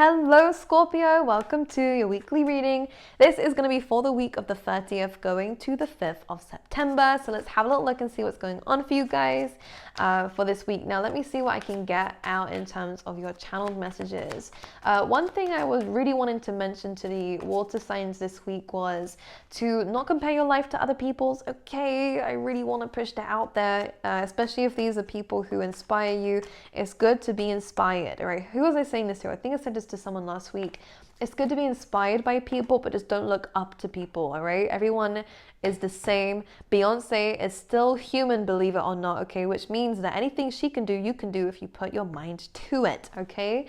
Hello Scorpio, welcome to your weekly reading. This is going to be for the week of the 30th going to the 5th of September. So let's have a little look and see what's going on for you guys for this week. Now let me see what I can get out in terms of your channeled messages. One thing I was really wanting to mention to the water signs this week was to not compare your life to other people's. Okay, I really want to push that out there, especially if these are people who inspire you. It's good to be inspired, all right? Who was I saying this to? I think I said this to someone last week. It's good to be inspired by people, but just don't look up to people, all right? Everyone is the same. Beyonce is still human, believe it or not, okay? Which means that anything she can do, you can do if you put your mind to it, okay?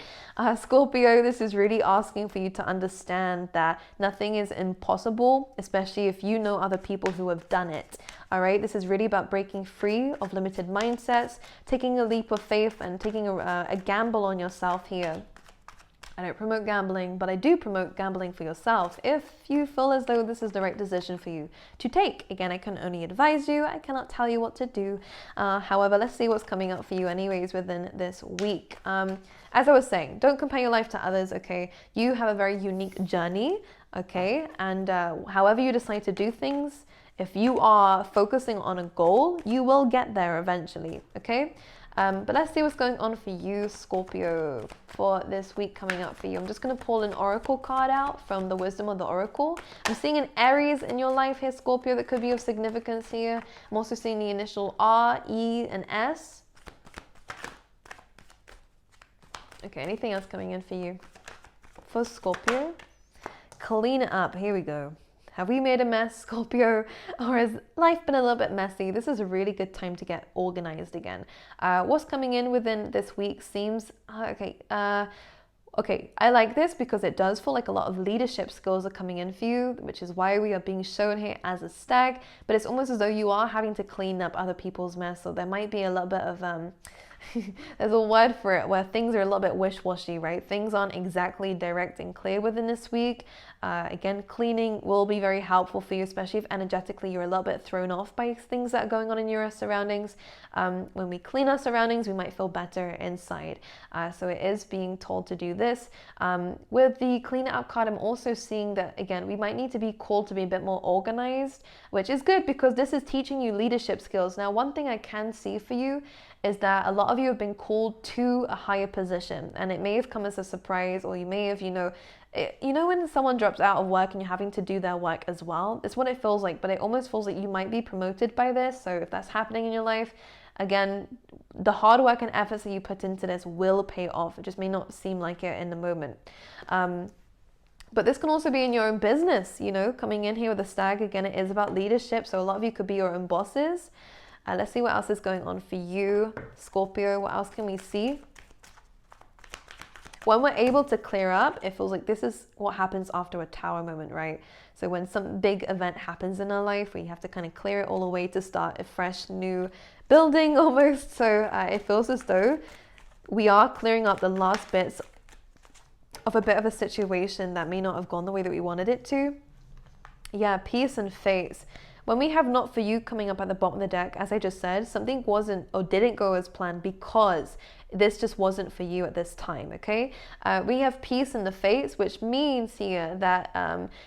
Scorpio, this is really asking for you to understand that nothing is impossible, especially if you know other people who have done it, all right? This is really about breaking free of limited mindsets, taking a leap of faith and taking a gamble on yourself here. I don't promote gambling, but I do promote gambling for yourself if you feel as though this is the right decision for you to take. Again, I can only advise you. I cannot tell you what to do. However, let's see what's coming up for you anyways within this week. As I was saying, don't compare your life to others, okay? You have a very unique journey, okay? And however you decide to do things, if you are focusing on a goal, you will get there eventually, okay? But let's see what's going on for you, Scorpio, for this week coming up for you. I'm just going to pull an oracle card out from the wisdom of the oracle. I'm seeing an Aries in your life here, Scorpio, that could be of significance here. I'm also seeing the initial R, E, and S. Okay, anything else coming in for you? For Scorpio, clean it up. Here we go. Have we made a mess, Scorpio? Or has life been a little bit messy? This is a really good time to get organized again. What's coming in within this week seems... Okay, I like this because it does feel like a lot of leadership skills are coming in for you, which is why we are being shown here as a stag. But it's almost as though you are having to clean up other people's mess. So there might be a little bit of... there's a word for it where things are a little bit wish-washy, right? Things aren't exactly direct and clear within this week. Again, cleaning will be very helpful for you, especially if energetically you're a little bit thrown off by things that are going on in your surroundings. When we clean our surroundings, we might feel better inside. So it is being told to do this. With the clean it up card, I'm also seeing that, again, we might need to be called to be a bit more organized, which is good because this is teaching you leadership skills. Now, one thing I can see for you is that a lot of you have been called to a higher position, and it may have come as a surprise, or you may have, when someone drops out of work and you're having to do their work as well, it's what it feels like, but it almost feels like you might be promoted by this. So if that's happening in your life, again, the hard work and efforts that you put into this will pay off. It just may not seem like it in the moment. But this can also be in your own business, coming in here with a stag. Again, it is about leadership. So a lot of you could be your own bosses. Let's see what else is going on for you, Scorpio. What else can we see? When we're able to clear up, it feels like this is what happens after a tower moment, right? So when some big event happens in our life, we have to kind of clear it all away to start a fresh new building almost. So it feels as though we are clearing up the last bits of a bit of a situation that may not have gone the way that we wanted it to. Yeah, peace and faith. When we have not for you coming up at the bottom of the deck, as I just said, something wasn't or didn't go as planned because this just wasn't for you at this time, okay? We have peace in the face, which means here that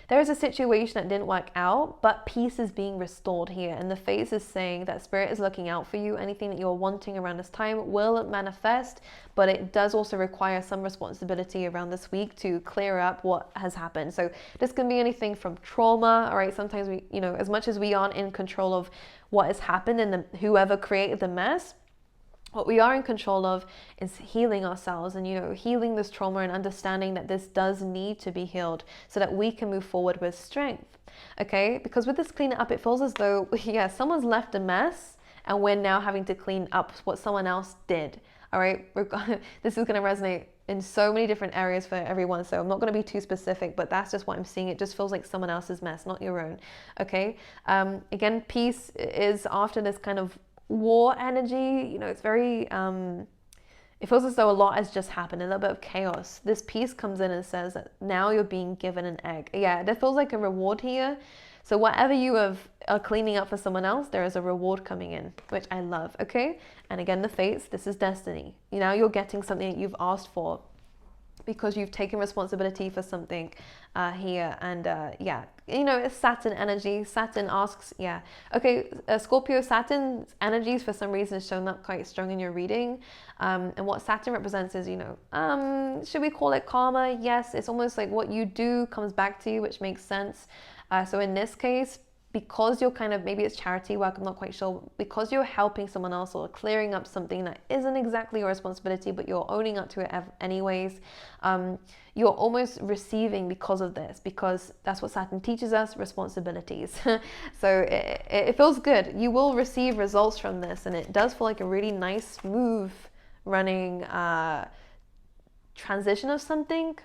there is a situation that didn't work out, but peace is being restored here. And the face is saying that Spirit is looking out for you. Anything that you're wanting around this time will manifest, but it does also require some responsibility around this week to clear up what has happened. So this can be anything from trauma, all right? Sometimes we, as much as we aren't in control of what has happened and whoever created the mess, what we are in control of is healing ourselves and, healing this trauma and understanding that this does need to be healed so that we can move forward with strength, okay? Because with this clean up, it feels as though, someone's left a mess and we're now having to clean up what someone else did, all right? This is going to resonate in so many different areas for everyone, so I'm not going to be too specific, but that's just what I'm seeing. It just feels like someone else's mess, not your own, okay? Again, peace is after this kind of war energy, it's very it feels as though a lot has just happened, a little bit of chaos. This piece comes in and says that now you're being given an egg. Yeah, there feels like a reward here. So whatever you are cleaning up for someone else, there is a reward coming in, which I love, okay? And again, the fates, this is destiny. Now you're getting something that you've asked for. because you've taken responsibility for something here. And yeah, you know, it's Saturn energy. Saturn asks, yeah, okay, Scorpio, Saturn's energies for some reason is showing up quite strong in your reading. And what Saturn represents is, you know, should we call it karma? Yes, it's almost like what you do comes back to you, which makes sense. So in this case, because you're kind of, maybe it's charity work, I'm not quite sure, because you're helping someone else or clearing up something that isn't exactly your responsibility, but you're owning up to it anyways, you're almost receiving because of this, because that's what Saturn teaches us, responsibilities. So it feels good. You will receive results from this, and it does feel like a really nice, smooth running transition of something.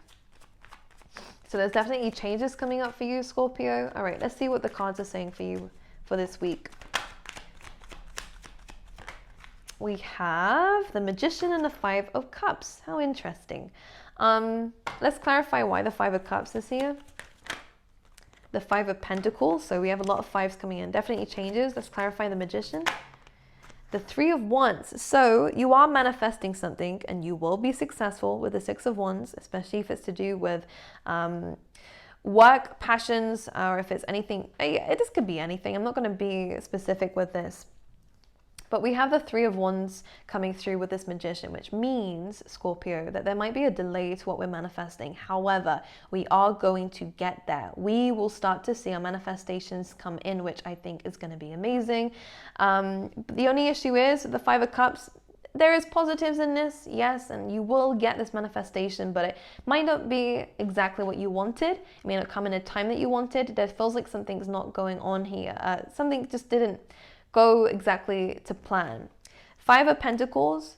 So there's definitely changes coming up for you, Scorpio. All right, let's see what the cards are saying for you for this week. We have the Magician and the Five of Cups. How interesting. Let's clarify why the Five of Cups is here. The Five of Pentacles. So we have a lot of fives coming in. Definitely changes. Let's clarify the Magician. The Three of Wands. So you are manifesting something, and you will be successful with the Six of Wands, especially if it's to do with work, passions, or if it's anything. This could be anything. I'm not going to be specific with this. But we have the Three of Wands coming through with this Magician, which means, Scorpio, that there might be a delay to what we're manifesting. However, we are going to get there. We will start to see our manifestations come in, which I think is going to be amazing. The only issue is the Five of Cups. There is positives in this, yes, and you will get this manifestation, but it might not be exactly what you wanted. It may not come in a time that you wanted. There feels like something's not going on here. Something just didn't go exactly to plan. Five of Pentacles,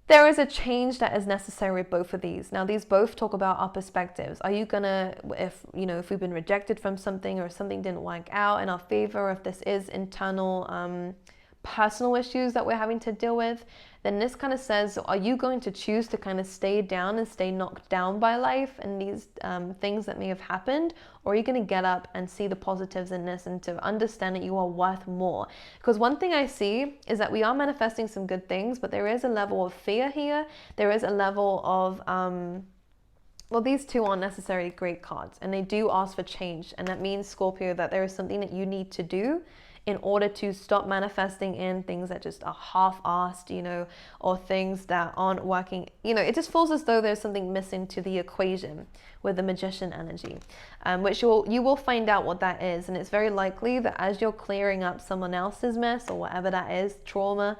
there is a change that is necessary with both of these. Now, these both talk about our perspectives. Are you gonna, if we've been rejected from something, or something didn't work out in our favor, if this is internal personal issues that we're having to deal with, then this kind of says, are you going to choose to kind of stay down and stay knocked down by life and these things that may have happened? Or are you going to get up and see the positives in this and to understand that you are worth more? Because one thing I see is that we are manifesting some good things, but there is a level of fear here. There is a level of, well, these two aren't necessarily great cards, and they do ask for change. And that means, Scorpio, that there is something that you need to do in order to stop manifesting in things that just are half-assed, or things that aren't working. It just feels as though there's something missing to the equation with the Magician energy, which you will find out what that is. And it's very likely that as you're clearing up someone else's mess or whatever that is, trauma,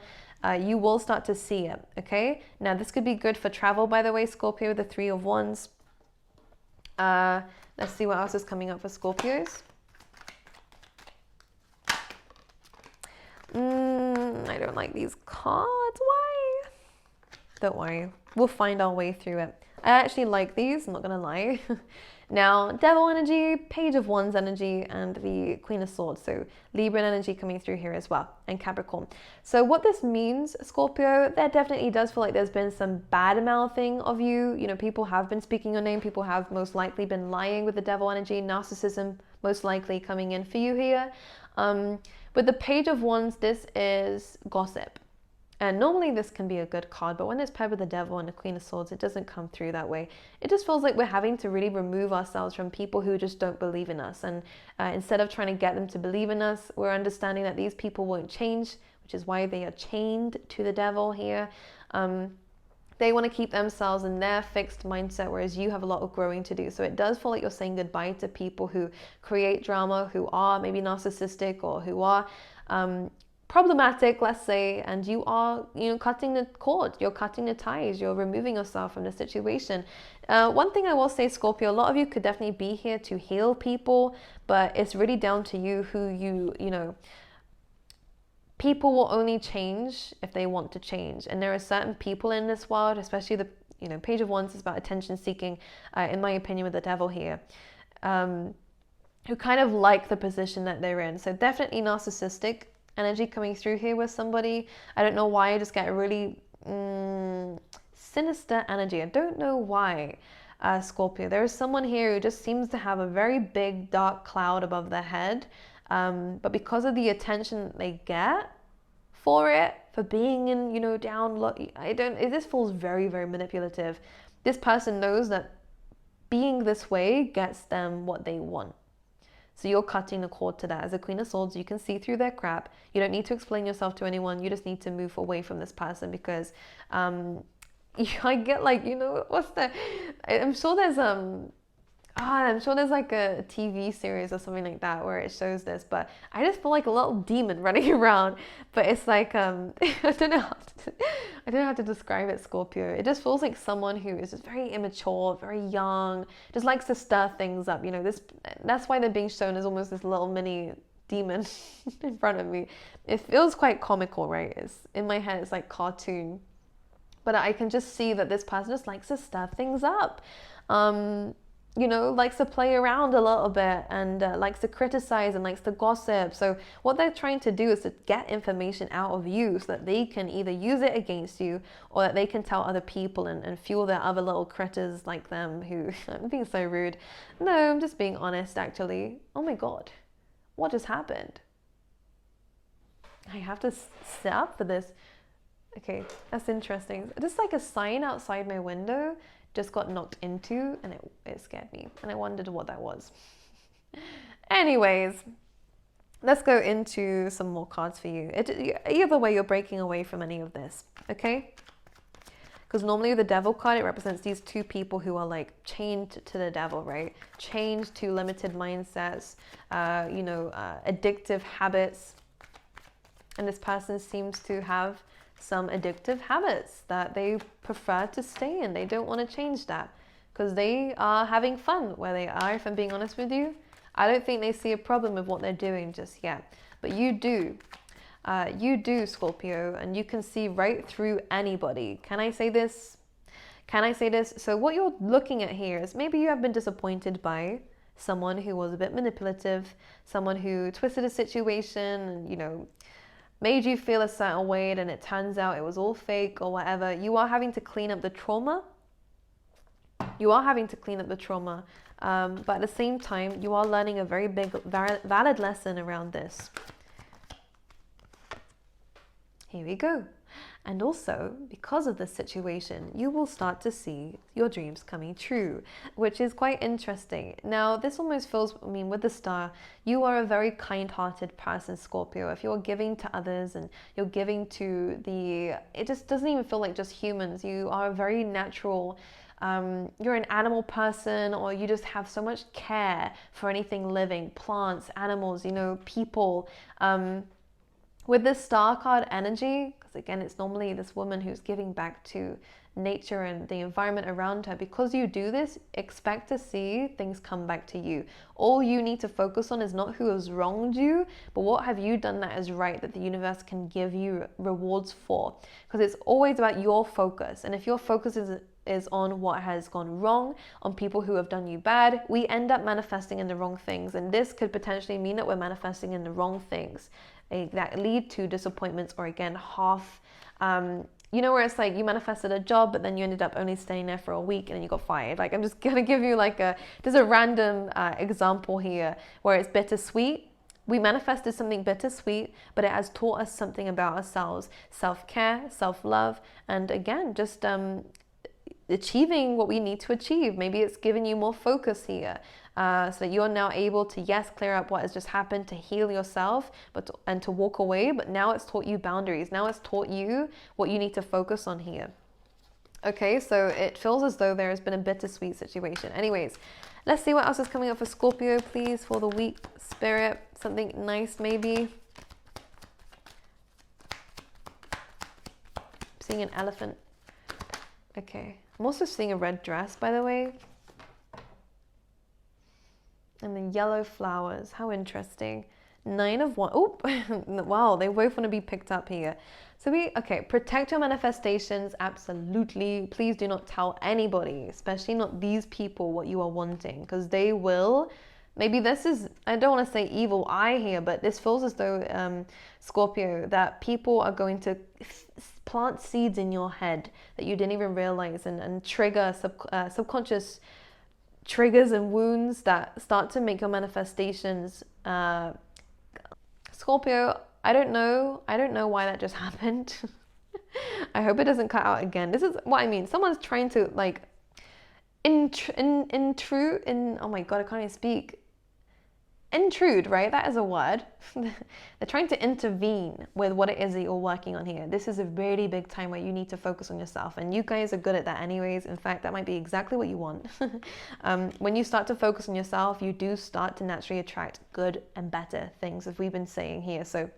you will start to see it, okay? Now, this could be good for travel, by the way, Scorpio, the Three of Wands. Let's see what else is coming up for Scorpios. I don't like these cards. Why? Don't worry. We'll find our way through it. I actually like these, I'm not going to lie. Now, Devil energy, Page of Wands energy, and the Queen of Swords. So Libra energy coming through here as well, and Capricorn. So what this means, Scorpio, there definitely does feel like there's been some bad mouthing of you. People have been speaking your name. People have most likely been lying with the Devil energy. Narcissism most likely coming in for you here. With the Page of Wands, this is gossip. And normally this can be a good card, but when it's paired with the Devil and the Queen of Swords, it doesn't come through that way. It just feels like we're having to really remove ourselves from people who just don't believe in us. And instead of trying to get them to believe in us, we're understanding that these people won't change, which is why they are chained to the Devil here. They want to keep themselves in their fixed mindset, whereas you have a lot of growing to do. So it does feel like you're saying goodbye to people who create drama, who are maybe narcissistic, or who are problematic, let's say, and you are, cutting the cord, you're cutting the ties, you're removing yourself from the situation. One thing I will say, Scorpio, a lot of you could definitely be here to heal people, but it's really down to you who people will only change if they want to change. And there are certain people in this world, especially the Page of Wands is about attention seeking, in my opinion, with the Devil here, who kind of like the position that they're in. So definitely narcissistic energy coming through here with somebody. I don't know why, I just get a really sinister energy. I don't know why, Scorpio. There is someone here who just seems to have a very big dark cloud above their head. But because of the attention they get for being in, down low, this feels very, very manipulative. this person knows that being this way gets them what they want. So you're cutting the cord to that. As a Queen of Swords, you can see through their crap. You don't need to explain yourself to anyone. You just need to move away from this person because I get like, what's the... I'm sure there's like a TV series or something like that where it shows this, but I just feel like a little demon running around. But it's like I don't know how to describe it, Scorpio. It just feels like someone who is just very immature, very young, just likes to stir things up. That's why they're being shown as almost this little mini demon in front of me. It feels quite comical, right? It's in my head, it's like cartoon, but I can just see that this person just likes to stir things up. Likes to play around a little bit and likes to criticize and likes to gossip. So what they're trying to do is to get information out of you so that they can either use it against you or that they can tell other people and fuel their other little critters like them who... I'm being so rude. No, I'm just being honest, actually. Oh my God. What just happened? I have to sit up for this. Okay, that's interesting. Just like a sign outside my window just got knocked into and it scared me and I wondered what that was. Anyways, let's go into some more cards for you. Either way, you're breaking away from any of this, okay? Because normally the Devil card, it represents these two people who are like chained to the devil, right? Chained to limited mindsets, addictive habits. And this person seems to have some addictive habits that they prefer to stay in. They don't want to change that because they are having fun where they are, if I'm being honest with you. I don't think they see a problem with what they're doing just yet, but you do. You do, Scorpio, and you can see right through anybody. Can I say this? So what you're looking at here is maybe you have been disappointed by someone who was a bit manipulative, someone who twisted a situation and, made you feel a certain way and it turns out it was all fake or whatever. You are having to clean up the trauma. But at the same time, you are learning a very big, valid lesson around this. Here we go. And also, because of this situation, you will start to see your dreams coming true, which is quite interesting. Now, this almost feels, with the star, you are a very kind-hearted person, Scorpio. If you're giving to others and you're giving to it just doesn't even feel like just humans. You are a very natural, you're an animal person, or you just have so much care for anything living, plants, animals, people. With this star card energy, because again, it's normally this woman who's giving back to nature and the environment around her. Because you do this, expect to see things come back to you. All you need to focus on is not who has wronged you, but what have you done that is right, that the universe can give you rewards for. Because it's always about your focus. And if your focus is on what has gone wrong, on people who have done you bad, we end up manifesting in the wrong things. And this could potentially mean that we're manifesting in the wrong things that lead to disappointments, or again, half, where it's like you manifested a job, but then you ended up only staying there for a week and then you got fired. Like, I'm just going to give you just a random example here where it's bittersweet. We manifested something bittersweet, but it has taught us something about ourselves, self-care, self-love, and again, just achieving what we need to achieve. Maybe it's given you more focus here, so that you're now able to, yes, clear up what has just happened, to heal yourself, and to walk away. But now it's taught you boundaries. Now it's taught you what you need to focus on here. Okay, so it feels as though there has been a bittersweet situation. Anyways, let's see what else is coming up for Scorpio, please, for the week. Spirit, something nice maybe. I'm seeing an elephant. Okay, I'm also seeing a red dress, by the way. And the yellow flowers, how interesting. 9 of Wands. Oh, wow, they both want to be picked up here. So protect your manifestations, absolutely. Please do not tell anybody, especially not these people, what you are wanting, because they will. Maybe this is, I don't want to say evil eye here, but this feels as though, Scorpio, that people are going to plant seeds in your head that you didn't even realize and trigger subconscious triggers and wounds that start to make your manifestations. Scorpio, I don't know why that just happened. I hope it doesn't cut out again. This is what I mean. Someone's trying to oh my God, I can't even speak. Intrude, right? That is a word. They're trying to intervene with what it is that you're working on here. This is a really big time where you need to focus on yourself, and you guys are good at that anyways. In fact, that might be exactly what you want. When you start to focus on yourself, you do start to naturally attract good and better things, as we've been saying here. So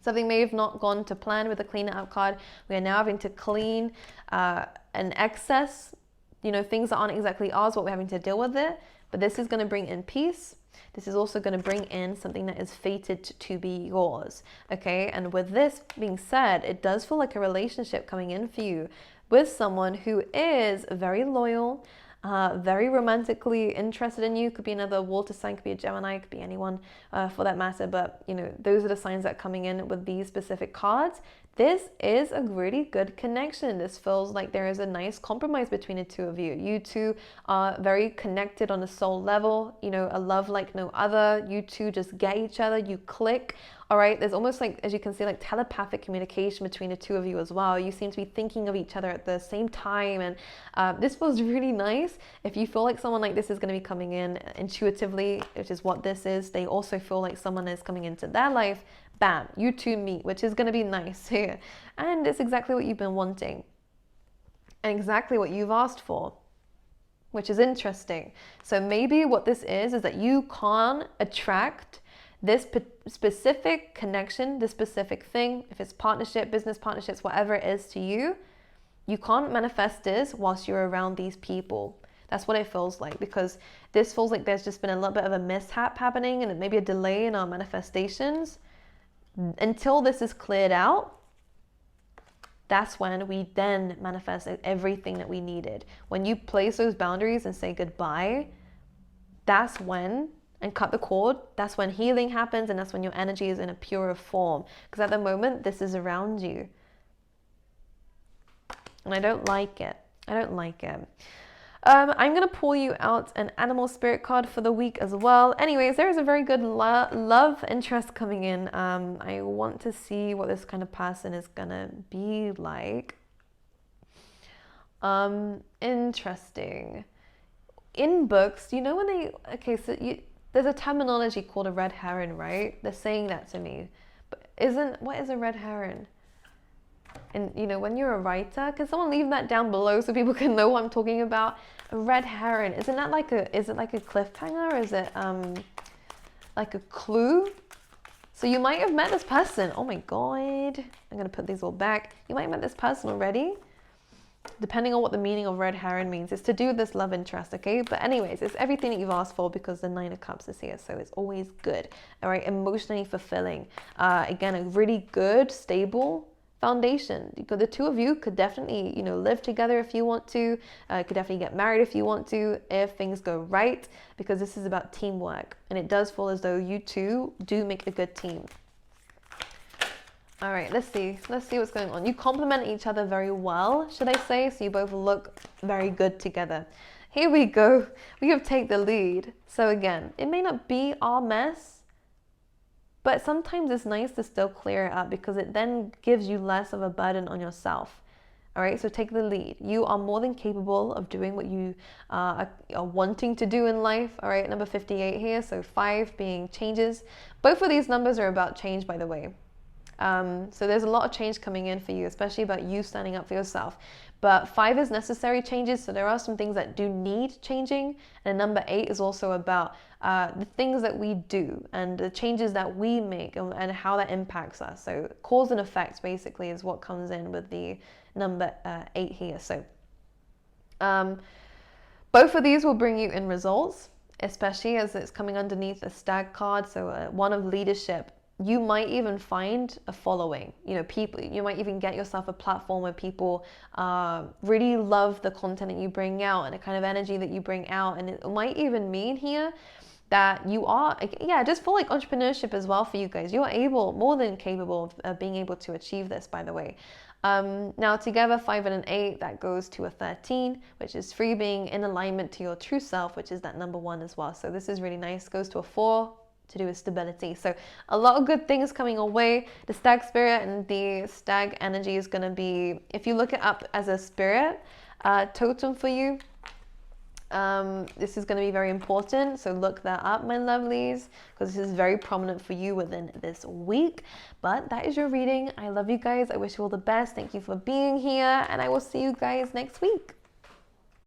something may have not gone to plan with the clean it up card. We are now having to clean an excess, things that aren't exactly ours, what we're having to deal with it. But this is going to bring in peace. This is also going to bring in something that is fated to be yours, okay? And with this being said, it does feel like a relationship coming in for you with someone who is very loyal, very romantically interested in you. Could be another water sign, could be a Gemini, could be anyone for that matter. But, those are the signs that are coming in with these specific cards. This is a really good connection. This feels like there is a nice compromise between the two of you. You two are very connected on a soul level, a love like no other. You two just get each other, you click. All right, there's almost like, as you can see, like telepathic communication between the two of you as well. You seem to be thinking of each other at the same time. And this feels really nice. If you feel like someone like this is going to be coming in intuitively, which is what this is, they also feel like someone is coming into their life. Bam, you two meet, which is going to be nice here. And it's exactly what you've been wanting and exactly what you've asked for, which is interesting. So maybe what this is that you can't attract this specific connection, this specific thing, if it's partnership, business partnerships, whatever it is to you, you can't manifest this whilst you're around these people. That's what it feels like, because this feels like there's just been a little bit of a mishap happening and maybe a delay in our manifestations. Until this is cleared out, that's when we then manifest everything that we needed. When you place those boundaries and say goodbye, that's when, and cut the cord, that's when healing happens, and that's when your energy is in a purer form. Because at the moment, this is around you. And I don't like it. I'm going to pull you out an animal spirit card for the week as well. Anyways, there is a very good love interest coming in. I want to see what this kind of person is going to be like. Interesting. In books, when there's a terminology called a red herring, right? They're saying that to me. But what is a red herring? And when you're a writer, can someone leave that down below so people can know what I'm talking about? A red herring, isn't that is it like a cliffhanger, or is it like a clue? So you might have met this person. Oh my God, I'm gonna put these all back. You might have met this person already, depending on what the meaning of red herring means. It's to do with this love interest, okay? But anyways, it's everything that you've asked for, because the 9 of Cups is here, so it's always good. All right, emotionally fulfilling. Again, a really good, stable foundation. The two of you could definitely, live together if you want to. Could definitely get married if you want to, if things go right, because this is about teamwork, and it does feel as though you two do make a good team. All right, let's see what's going on. You complement each other very well, should I say? So you both look very good together. Here we go. We have take the lead. So again, it may not be our mess, but sometimes it's nice to still clear it up, because it then gives you less of a burden on yourself. All right, so take the lead. You are more than capable of doing what you are wanting to do in life. All right, number 58 here. So 5 being changes. Both of these numbers are about change, by the way. So there's a lot of change coming in for you, especially about you standing up for yourself. But 5 is necessary changes, so there are some things that do need changing. And number 8 is also about the things that we do and the changes that we make and how that impacts us. So cause and effect basically is what comes in with the number 8 here. So both of these will bring you in results, especially as it's coming underneath a stag card. So one of leadership. You might even find a following, people, you might even get yourself a platform where people really love the content that you bring out and the kind of energy that you bring out. And it might even mean here that you are, just for like entrepreneurship as well for you guys. You're more than capable of being able to achieve this, by the way. Now together, 5 and an 8, that goes to a 13, which is 3 being in alignment to your true self, which is that number 1 as well. So this is really nice. Goes to a 4. To do with stability. So a lot of good things coming away. The stag spirit and the stag energy is going to be, if you look it up as a spirit totem for you, This is going to be very important, so look that up, my lovelies, because this is very prominent for you within this week. But that is your reading. I love you guys. I wish you all the best. Thank you for being here, and I will see you guys next week.